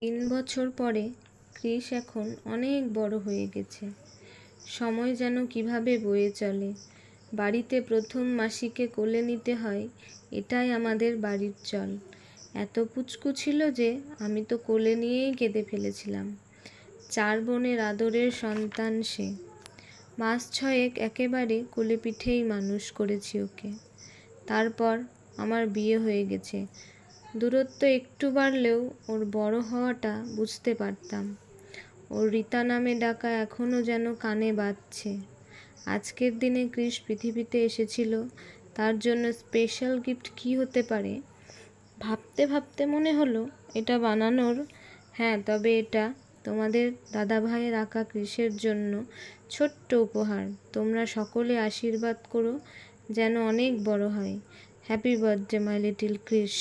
3 বছর পরে ক্রিস এখন অনেক বড় হয়ে গেছে। সময় যেন কিভাবে বয়ে চলে। বাড়িতে প্রথম মাসিকে কোলে নিতে হয়, এটাই আমাদের বাড়ির চল। এত পুচকু ছিল যে আমি তো কোলে নিয়েই কেঁদে ফেলেছিলাম। 4 বোনের আদরের সন্তান সে। 6 মাস একেবারে কোলে পিঠেই মানুষ করেছি ওকে। তারপর আমার বিয়ে হয়ে গেছে। দূরত্ব একটু বাড়লেও ওর বড় হওয়াটা বুঝতে পারতাম। ওর রীতা নামে ডাকা এখনও যেন কানে বাজছে। আজকের দিনে ক্রিস পৃথিবীতে এসেছিল, তার জন্য স্পেশাল গিফট কী হতে পারে ভাবতে ভাবতে মনে হলো এটা বানানোর। হ্যাঁ, তবে এটা তোমাদের দাদাভাইয়ের আঁকা ক্রিসের জন্য ছোট্ট উপহার। তোমরা সকলে আশীর্বাদ করো যেন অনেক বড় হয়। Happy birthday my little Chris.